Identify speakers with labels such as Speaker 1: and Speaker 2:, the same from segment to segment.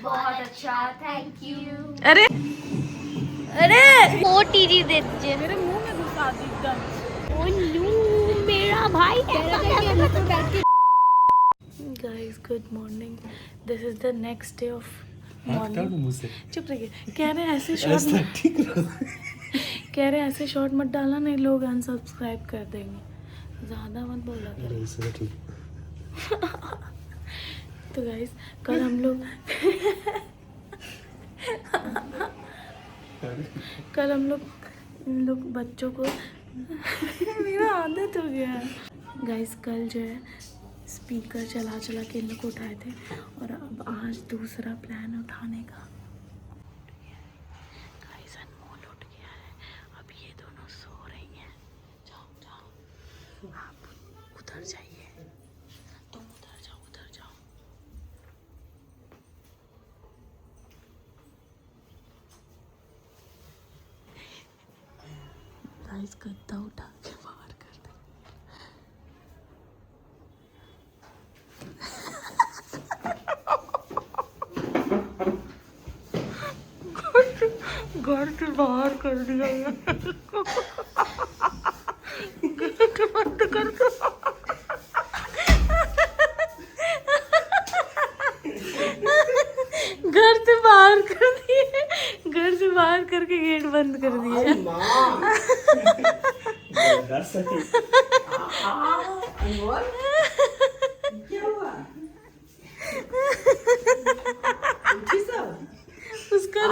Speaker 1: बहुत अच्छा, thank you.
Speaker 2: अरे
Speaker 1: अरे वो टीजी दे दीजिए।
Speaker 2: मेरे मुंह में घुसा दी एकदम।
Speaker 1: ओ नो, मेरा भाई
Speaker 2: guys good morning, this is the next day of morning. चुप रहिए, कह रहे हैं ऐसे शॉर्ट कह रहे हैं ऐसे शॉर्ट मत डालना, नहीं लोग अनसब्सक्राइब कर देंगे, ज़्यादा मत बोला करो। तो गाइस कल हम लोग इन लोग बच्चों को मेरा आदत हो गया है। गाइस कल जो है स्पीकर चला चला के इन लोग को उठाए थे, और अब आज दूसरा प्लान उठाने का। गाइस अनमोल उठ गया है, अब ये दोनों सो रही हैं। जाओ जाओ, आप उधर जाइए, तुम उधर जाओ, उधर जाओ। गाइस गद्दा उठा के बाहर कर दे। घर से बाहर कर दिया यार। गेट बंद कर दो। घर से बाहर कर दिए, घर से बाहर करके गेट बंद कर दिया। उसका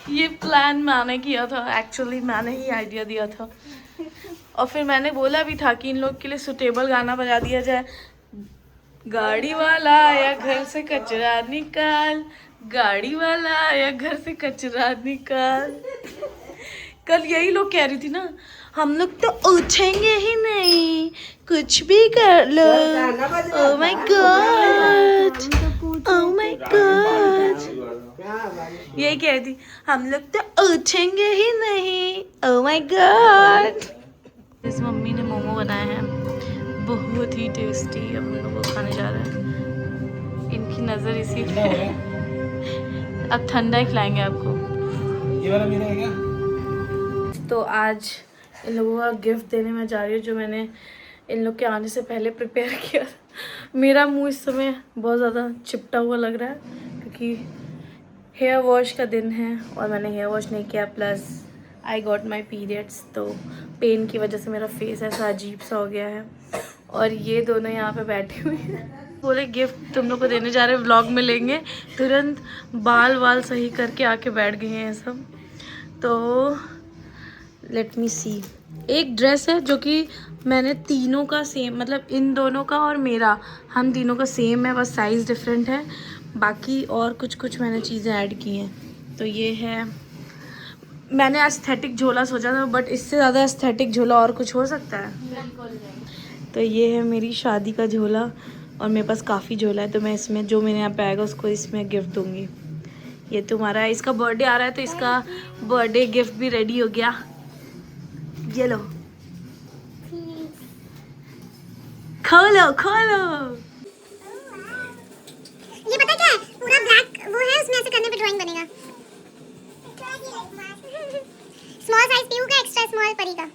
Speaker 2: ये प्लान मैंने किया था, एक्चुअली मैंने ही आइडिया दिया था, और फिर मैंने बोला भी था कि इन लोग के लिए सुटेबल गाना बजा दिया जाए। गाड़ी वाला आया घर से कचरा निकाल, गाड़ी वाला आया घर से कचरा निकाल। कल यही लोग कह रही थी ना, हम लोग तो उठेंगे ही नहीं, कुछ भी कर लो। Oh my god, oh my god, यही कह रही थी, हम लोग तो उठेंगे ही नहीं। ओह माय गॉड। इस मम्मी ने मोमो बनाए हैं, बहुत ही टेस्टी। अब हम लोग वो खाने जा रहे हैं। इनकी नज़र इसी पे है। अब ठंडा ही खिलाएंगे आपको। ये वाला मेरा है क्या? तो आज इन लोगों का गिफ्ट देने में जा रही हूँ, जो मैंने इन लोग के आने से पहले प्रिपेयर किया। मेरा मुंह इस समय बहुत ज़्यादा चिपटा हुआ लग रहा है, क्योंकि हेयर वॉश का दिन है और मैंने हेयर वॉश नहीं किया, plus I got my periods, तो पेन की वजह से मेरा फेस ऐसा अजीब सा हो गया है। और ये दोनों यहाँ पे बैठे हुए हैं, बोले गिफ्ट तुम लोग को देने जा रहे हैं, व्लॉग में लेंगे। तुरंत बाल सही करके आके बैठ गए हैं सब। तो लेट मी सी, एक ड्रेस है जो कि मैंने तीनों का सेम, मतलब इन दोनों का और मेरा, हम तीनों का सेम है, बस साइज़ डिफरेंट है। बाकी और कुछ मैंने चीज़ें ऐड की हैं। तो ये है, मैंने एस्थेटिक झोला सोचा था, बट इससे ज़्यादा एस्थेटिक झोला और कुछ हो सकता है। तो ये है मेरी शादी का झोला, और मेरे पास काफ़ी झोला है, तो मैं इसमें जो मेरे यहाँ पे आएगा उसको इसमें गिफ्ट दूँगी। ये तुम्हारा है, इसका बर्थडे आ रहा है, तो इसका बर्थडे गिफ्ट भी रेडी हो गया। ये लो, खोलो खोलो।
Speaker 1: ये पता क्या है, पूरा ब्लैक वो है, उसमें ऐसे करने पे ड्राइंग बनेगा। स्मॉल साइज पीयू का, एक्स्ट्रा स्मॉल परी का।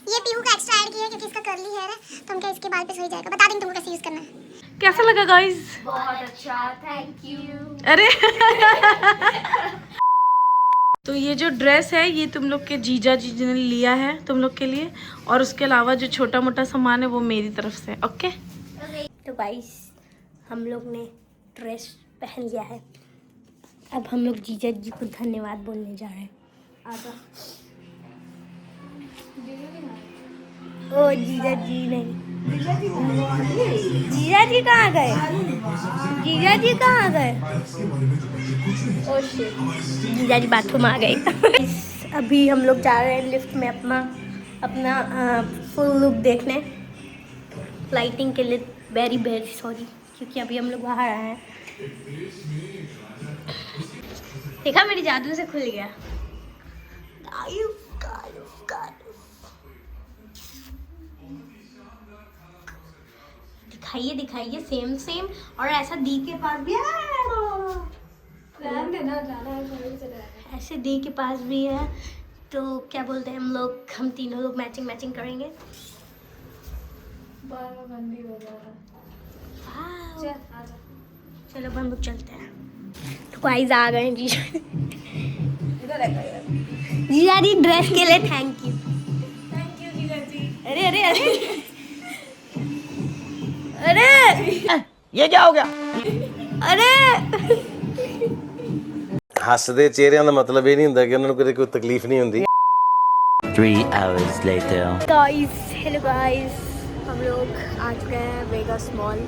Speaker 1: ये पीयू का एक्स्ट्रा ऐड किया है क्योंकि इसका कर्ली हेयर है, तो हमका इसके बाल पे सही जाएगा। बता देंगे तुमको कैसे यूज करना है।
Speaker 2: कैसा लगा गाइस?
Speaker 1: बहुत अच्छा, थैंक यू।
Speaker 2: अरे तो ये जो ड्रेस है ये तुम लोग के जीजा जी ने लिया है तुम लोग के लिए, और उसके अलावा जो छोटा मोटा सामान है वो मेरी तरफ से। ओके
Speaker 1: तो गाइस हम लोग ने ड्रेस पहन लिया है, अब हम लोग जीजा जी को धन्यवाद बोलने जा रहे हैं। आजा। ओ जीजा जी नहीं, जीजा जी कहाँ गए? जीजा जी कहाँ गए? जीजा जी बाथरूम आ गए। अभी हम लोग जा रहे हैं लिफ्ट में अपना फुल लुक देखने, लाइटिंग के लिए। वेरी वेरी सॉरी, क्योंकि अभी हम लोग बाहर आए हैं। देखा, मेरी जादू से खुल गया। दिखाइए दिखाइए, सेम सेम। और ऐसा दी के पास भी ऐसे दी के पास भी है। तो क्या बोलते हैं हम तीनों लोग मैचिंग मैचिंग करेंगे। चलो अब हम लोग चलते हैं। तो गाइस आ गए हैं जीजा। जीजा जी ड्रेस के लिए थैंक यू। जीजा जी। अरे अरे अरे अरे
Speaker 3: ये क्या हो गया?
Speaker 1: अरे
Speaker 4: ਹੱਸਦੇ ਚਿਹਰਿਆਂ ਦਾ ਮਤਲਬ ਇਹ ਨਹੀਂ ਹੁੰਦਾ ਕਿ ਉਹਨਾਂ ਨੂੰ ਕਦੇ ਕੋਈ ਤਕਲੀਫ ਨਹੀਂ ਹੁੰਦੀ।
Speaker 3: 3 hours later.
Speaker 1: Guys, hello guys, हम लोग आ चुके हैं वेगास मॉल।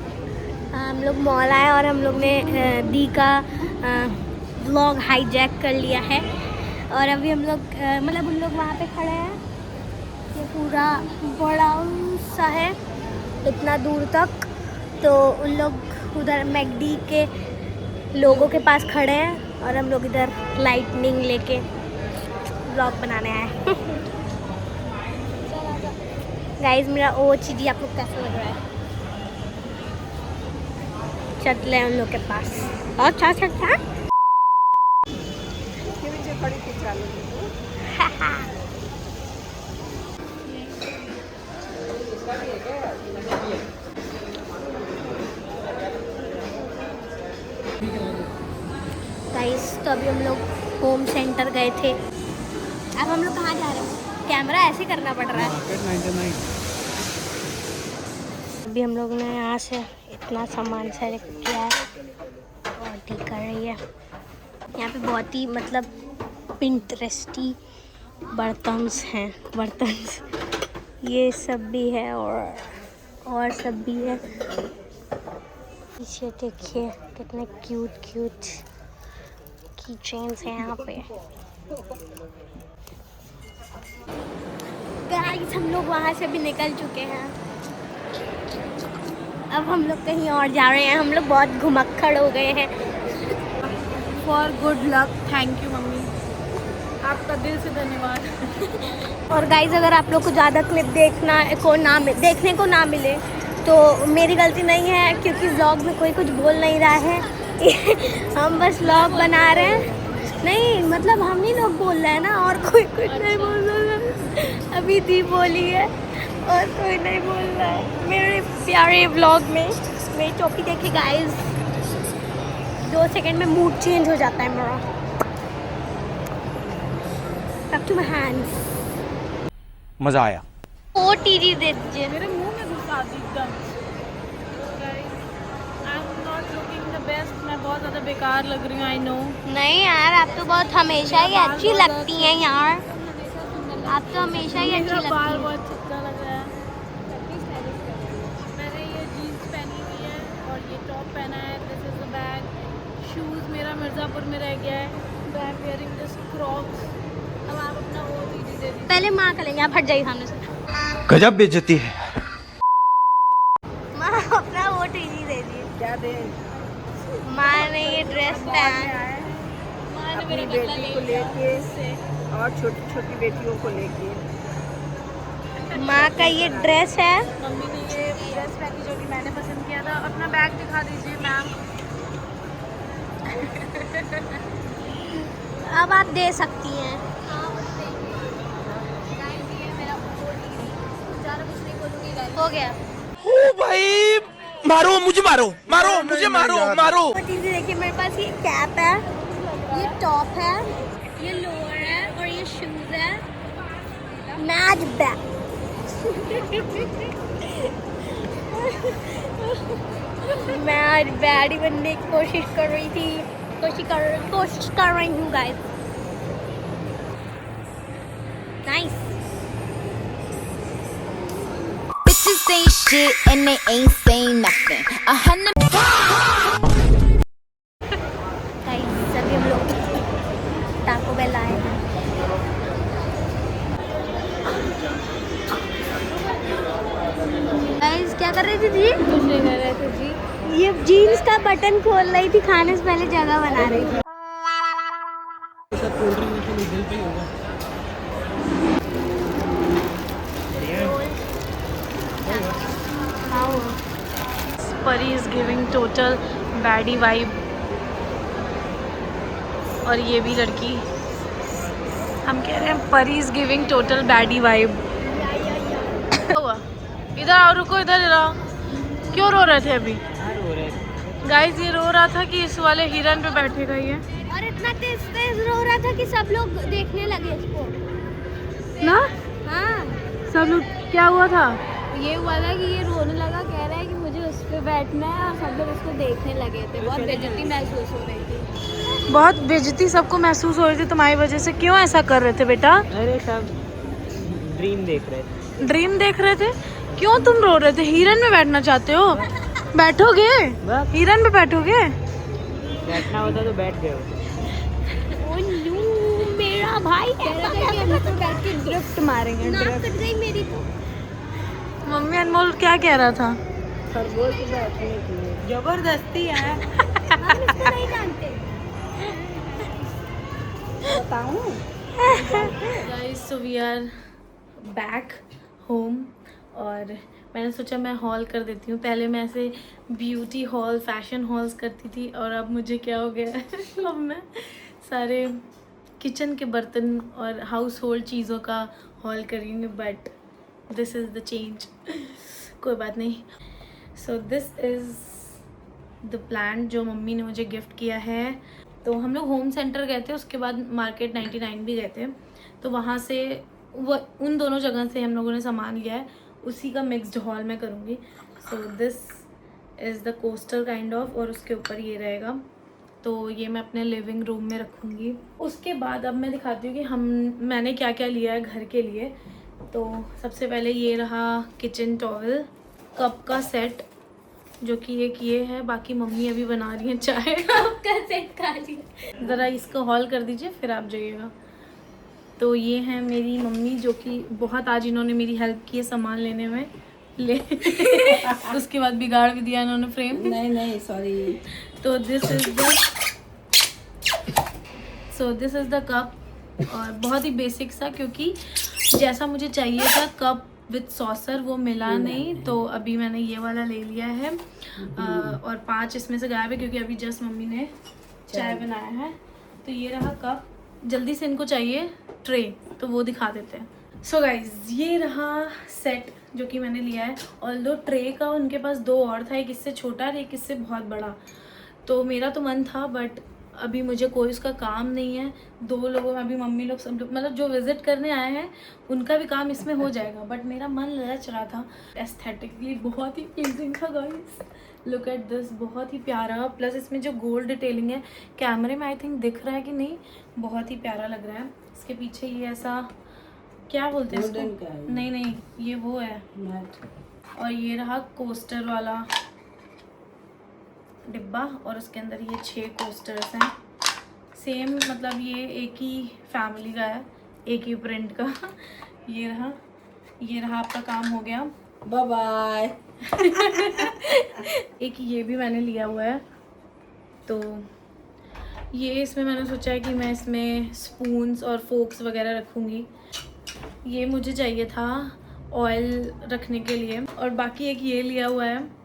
Speaker 1: हम लोग मॉल आए और हम लोग ने दी का व्लॉग हाईजैक कर लिया है। और अभी हम लोग मतलब उन लोग वहाँ पे खड़े हैं। ये पूरा बड़ा सा है इतना दूर तक। तो उन लोग उधर मैकडी के लोगों के पास खड़े हैं और हम लोग इधर लाइटनिंग लेके व्लॉग बनाने आए। गाइस, मेरा ओ चीज़ आप लोग कैसा लग रहा है? चल उन लोग के पास। अच्छा अच्छा अच्छा। गाइस, तो अभी हम लोग होम सेंटर गए थे। अब हम लोग कहाँ जा रहे हैं? कैमरा ऐसे करना पड़ रहा है। अभी हम लोग ने यहाँ से इतना सामान सेलेक्ट किया है और ठीक कर रही है। यहाँ पे बहुत ही मतलब पिंटरेस्टी बर्तन्स हैं। बर्तन्स ये सब भी है और सब भी है। पीछे देखिए कितने क्यूट क्यूट की चेन्स हैं यहाँ पे। गाइस, हम लोग वहाँ से भी निकल चुके हैं। अब हम लोग कहीं और जा रहे हैं। हम लोग बहुत घुमक्खड़ हो गए हैं।
Speaker 2: For good luck, thank you mummy, आपका दिल से धन्यवाद।
Speaker 1: और गाइस, अगर आप लोग को ज़्यादा क्लिप देखने को ना मिले तो मेरी गलती नहीं है, क्योंकि व्लॉग में कोई कुछ बोल नहीं रहा है। हम बस व्लॉग बना रहे हैं। नहीं मतलब हम ही लोग बोल रहे हैं ना, और कोई कुछ नहीं बोल रहा है। अभी दी बोली है और कोई नहीं बोल रहा है। मेरे प्यारे व्लॉग में मेरी टोपी देखिए गाइस, 2 सेकंड में मूड चेंज हो जाता है मेरा। Back to my hands।
Speaker 3: मजा आया।
Speaker 1: ओ टीजी दे दीजिए।
Speaker 2: मेरे मुंह में घुसा दी एकदम। I am not looking the best, मैं बहुत ज़्यादा बेकार लग रही हूँ, आई नो।
Speaker 1: नहीं यार, आप तो बहुत हमेशा ही अच्छी लगती हैं यार। आप तो हमेशा ही अच्छी लगती
Speaker 2: बाल
Speaker 1: हैं।
Speaker 2: बहुत चिपका लग रहा है। मैंने ये जीन्स पहनी हुई है और ये टॉप पहना है। This is the bag. Shoes मेरा मिर्ज़ापुर में रह गया है। I am wearing this Crocs. अब आप अपना वो चीज़ दे दीजिए।
Speaker 1: पहले माँ का लेंगे, आप हट जाइए सामने से।
Speaker 3: गजब बेइज्जती है।
Speaker 1: माँ अपना वो टीजी दे दिए।
Speaker 2: क्या दे?
Speaker 1: माँ ने ये ड्रेस पहना।
Speaker 2: माँ ने मेरा बदला ले लिया
Speaker 5: और छोटी छोटी बेटियों को लेके।
Speaker 1: माँ का ये ड्रेस है।
Speaker 2: मम्मी ने ये ड्रेस पहनी जो कि मैंने पसंद किया था। अपना बैग दिखा दीजिए मैम।
Speaker 1: अब आप दे सकती हैं। हो गया।
Speaker 3: ओ भाई, मारो मुझे, मारो मारो मुझे, मारो मारो।
Speaker 1: वो चीज़ें देखिए, मेरे पास ये कैप है, ये टॉप है, ये लोअर है और ये शूज है। Match bag. मैं आज बैडी बनने की कोशिश कर रही थी। कोशिश कर रही हूँ guys. Nice.
Speaker 6: Bitches saying shit and they ain't saying nothing. 100
Speaker 1: guys सभी हम लोग टाको बेल आए हैं। गाइस क्या कर रही थी जी? कुछ नहीं कर रहे थे जी। ये जीन्स का बटन खोल रही थी, खाने से पहले जगह बना रही थी।
Speaker 2: परी is giving total baddie vibe. और ये भी लड़की, हम कह रहे हैं परी is giving total baddie vibe. इधर आओ, रुको, इधर आओ। क्यों रो रहे थे अभी? गाइस ये रो रहा था कि इस वाले हिरन पे बैठेगा ये,
Speaker 1: और इतना तेज तेज रो रहा था कि सब लोग देखने लगे इसको
Speaker 2: ना।
Speaker 1: हाँ,
Speaker 2: सब लोग, क्या हुआ था?
Speaker 1: ये हुआ था कि ये रोने लगा, कह रहा है कि मुझे उस पे बैठना है, और सब लोग उसको देखने लगे थे। बहुत बेइज्जती महसूस हो रही थी।
Speaker 2: बहुत बेइज्जती सबको महसूस हो रही थी तुम्हारी वजह से। क्यों ऐसा कर रहे थे बेटा?
Speaker 7: अरे सब ड्रीम देख रहे थे।
Speaker 2: ड्रीम देख रहे थे? क्यों तुम रो रहे थे? हिरन में बैठना चाहते हो? बैठोगे? हिरन पे बैठोगे?
Speaker 7: बैठना होता तो बैठ गए होते।
Speaker 1: ओ नो, मेरा भाई कह रहा था कि हम तो बैठ के ड्रिफ्ट मारेंगे। ड्रिफ्ट कट गई मेरी तो।
Speaker 2: मम्मी अनमोल क्या कह रहा था?
Speaker 5: खरगोश पे बैठने के लिए
Speaker 7: जबरदस्ती है।
Speaker 1: हम इसको नहीं जानते।
Speaker 5: बताऊं?
Speaker 2: Guys so we are back home, और मैंने सोचा मैं हॉल कर देती हूँ। पहले मैं ऐसे ब्यूटी हॉल, फैशन हॉल्स करती थी, और अब मुझे क्या हो गया अब मैं सारे किचन के बर्तन और हाउस होल्ड चीज़ों का हॉल कर रही हूँ। But this is the change. कोई बात नहीं। So this is the plant जो मम्मी ने मुझे गिफ्ट किया है। तो हम लोग होम सेंटर गए थे, उसके बाद मार्केट 99 भी गए थे। तो वहाँ से वो उन दोनों जगह से हम लोगों ने सामान लिया है, उसी का मिक्स्ड हॉल मैं करूँगी। So this is the coaster kind of, और उसके ऊपर ये रहेगा। तो ये मैं अपने लिविंग रूम में रखूँगी। उसके बाद अब मैं दिखाती हूँ कि मैंने क्या क्या लिया है घर के लिए। तो सबसे पहले ये रहा किचन टॉवल, कप का सेट, जो कि एक ये है, बाकी मम्मी अभी बना रही है चाय।
Speaker 1: का सेट खा लिया।
Speaker 2: ज़रा इसको हॉल कर दीजिए, फिर आप जाइएगा। तो ये है मेरी मम्मी, जो कि बहुत आज इन्होंने मेरी हेल्प की है सामान लेने में। उसके बाद बिगाड़ भी दिया इन्होंने फ्रेम।
Speaker 5: नहीं सॉरी।
Speaker 2: तो दिस इज़ द कप, और बहुत ही बेसिक सा, क्योंकि जैसा मुझे चाहिए था कप विद सॉसर वो मिला नहीं, तो अभी मैंने ये वाला ले लिया है। और 5 इसमें से गायब है, क्योंकि अभी जस्ट मम्मी ने चाय बनाया है। तो ये रहा कप। जल्दी से इनको चाहिए ट्रे, तो वो दिखा देते हैं। सो गाइज ये रहा सेट जो कि मैंने लिया है। ऑल्दो ट्रे का उनके पास 2 और था, एक इससे छोटा और एक इससे बहुत बड़ा। तो मेरा तो मन था, बट अभी मुझे कोई उसका काम नहीं है। 2 लोगों में अभी मम्मी लोग सब मतलब जो विजिट करने आए हैं उनका भी काम इसमें हो जाएगा, बट मेरा मन ललच रहा था। एस्थेटिकली बहुत ही प्लीजिंग था गाइस। लुक एट दिस, बहुत ही प्यारा। प्लस इसमें जो गोल्ड डिटेलिंग है, कैमरे में आई थिंक दिख रहा है कि नहीं, बहुत ही प्यारा लग रहा है। इसके पीछे ये ऐसा क्या बोलते हैं इसको? नहीं ये वो है। और ये रहा कोस्टर वाला डिब्बा, और उसके अंदर ये 6 कोस्टर्स हैं। सेम मतलब ये एक ही फैमिली का है, एक ही प्रिंट का। ये रहा आपका काम हो गया।
Speaker 5: Bye bye.
Speaker 2: एक ये भी मैंने लिया हुआ है। तो ये इसमें मैंने सोचा है कि मैं इसमें स्पून्स और फोक्स वगैरह रखूँगी। ये मुझे चाहिए था ऑयल रखने के लिए। और बाकी एक ये लिया हुआ है,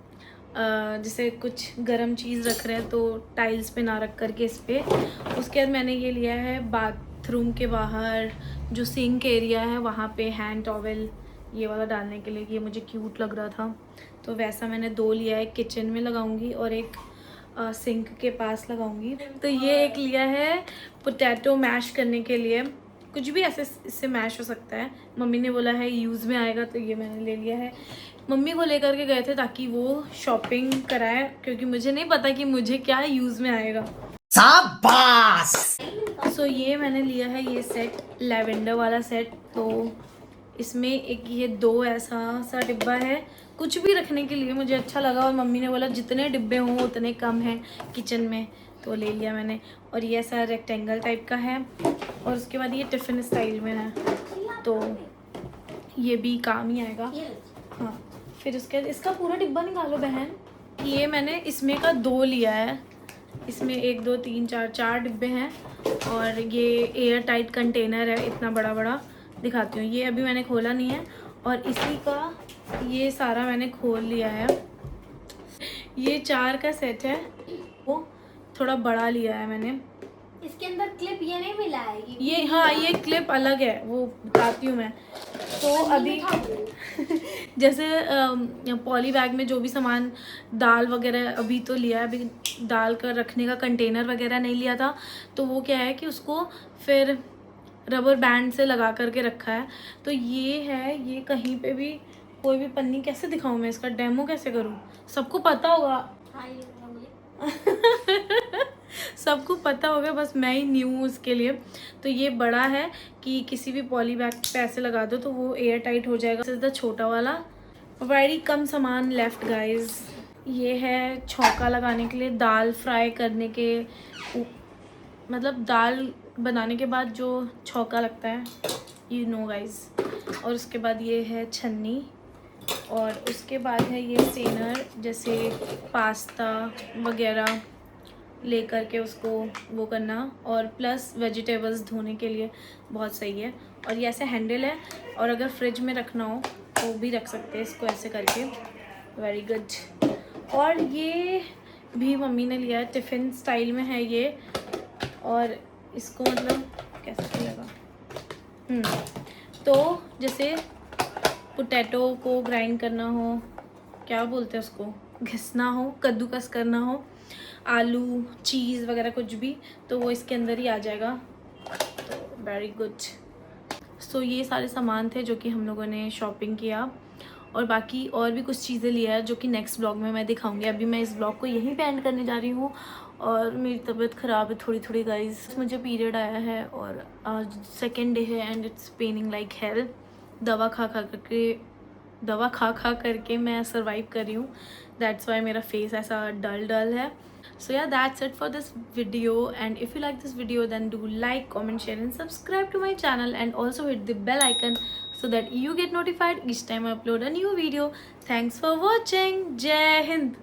Speaker 2: जैसे कुछ गरम चीज़ रख रहे हैं तो टाइल्स पे ना रख करके इस पे। उसके बाद मैंने ये लिया है बाथरूम के बाहर जो सिंक एरिया है वहाँ पे हैंड टॉवल ये वाला डालने के लिए। ये मुझे क्यूट लग रहा था, तो वैसा मैंने 2 लिया है। किचन में लगाऊंगी और एक सिंक के पास लगाऊंगी। तो ये एक लिया है पोटैटो मैश करने के लिए, कुछ भी ऐसे इससे मैश हो सकता है। मम्मी ने बोला है यूज़ में आएगा, तो ये मैंने ले लिया है। मम्मी को लेकर के गए थे ताकि वो शॉपिंग कराए, क्योंकि मुझे नहीं पता कि मुझे क्या यूज़ में आएगा। शाबाश। सो ये मैंने लिया है ये सेट, लैवेंडर वाला सेट। तो इसमें एक ये 2 ऐसा सा डिब्बा है कुछ भी रखने के लिए, मुझे अच्छा लगा और मम्मी ने बोला जितने डिब्बे हों उतने कम हैं किचन में, तो ले लिया मैंने। और ये ऐसा रेक्टेंगल टाइप का है और उसके बाद ये टिफ़िन स्टाइल में है, तो ये भी काम ही आएगा। हाँ, फिर उसके बाद इसका पूरा डिब्बा निकालो बहन। ये मैंने इसमें का 2 लिया है, इसमें 1 2 3 4 डिब्बे हैं और ये एयर टाइट कंटेनर है, इतना बड़ा बड़ा दिखाती हूँ। ये अभी मैंने खोला नहीं है और इसी का ये सारा मैंने खोल लिया है। ये 4 का सेट है, वो थोड़ा बड़ा लिया है मैंने।
Speaker 1: इसके अंदर क्लिप ये नहीं मिला है
Speaker 2: ये हाँ, ये क्लिप अलग है, वो बताती हूँ मैं। तो अभी जैसे पॉली बैग में जो भी सामान, दाल वगैरह अभी तो लिया है, अभी दाल का रखने का कंटेनर वगैरह नहीं लिया था, तो वो क्या है कि उसको फिर रबर बैंड से लगा करके रखा है। तो ये है, ये कहीं पे भी कोई भी पन्नी, कैसे दिखाऊं मैं इसका डेमो कैसे करूं, सबको पता होगा सबको पता होगा, बस मैं ही न्यू हूँ उसके लिए। तो ये बड़ा है कि किसी भी पॉली बैग पे ऐसे लगा दो तो वो एयर टाइट हो जाएगा। दिस इज द छोटा वाला, वेरी कम सामान लेफ्ट गाइज। ये है छौंका लगाने के लिए, दाल फ्राई करने के, मतलब दाल बनाने के बाद जो छौंका लगता है, यू नो गाइज। और उसके बाद ये है छन्नी और उसके बाद है ये स्टेनर, जैसे पास्ता वगैरह ले करके उसको वो करना, और प्लस वेजिटेबल्स धोने के लिए बहुत सही है। और ये ऐसे हैंडल है और अगर फ्रिज में रखना हो तो भी रख सकते हैं इसको ऐसे करके, वेरी गुड। और ये भी मम्मी ने लिया है, टिफ़िन स्टाइल में है ये, और इसको मतलब कैसे लगा, तो जैसे पोटैटो को ग्राइंड करना हो, क्या बोलते हैं उसको, घिसना हो, कद्दूकस करना हो, आलू चीज़ वगैरह कुछ भी, तो वो इसके अंदर ही आ जाएगा, तो वेरी गुड। सो ये सारे सामान थे जो कि हम लोगों ने शॉपिंग किया, और बाकी और भी कुछ चीज़ें लिया है जो कि नेक्स्ट ब्लॉग में मैं दिखाऊंगी। अभी मैं इस ब्लॉग को यहीं पे एंड करने जा रही हूँ और मेरी तबीयत ख़राब है थोड़ी थोड़ी गाइज, मुझे पीरियड आया है और आज 2nd डे है and it's paining like hell. दवा खा खा करके मैं सर्वाइव कर रही हूँ, दैट्स वाई मेरा फेस ऐसा डल है। So yeah, that's it for this video, and if you like this video then do like, comment, share and subscribe to my channel, and also hit the bell icon so that you get notified each time I upload a new video. Thanks for watching. Jai Hind.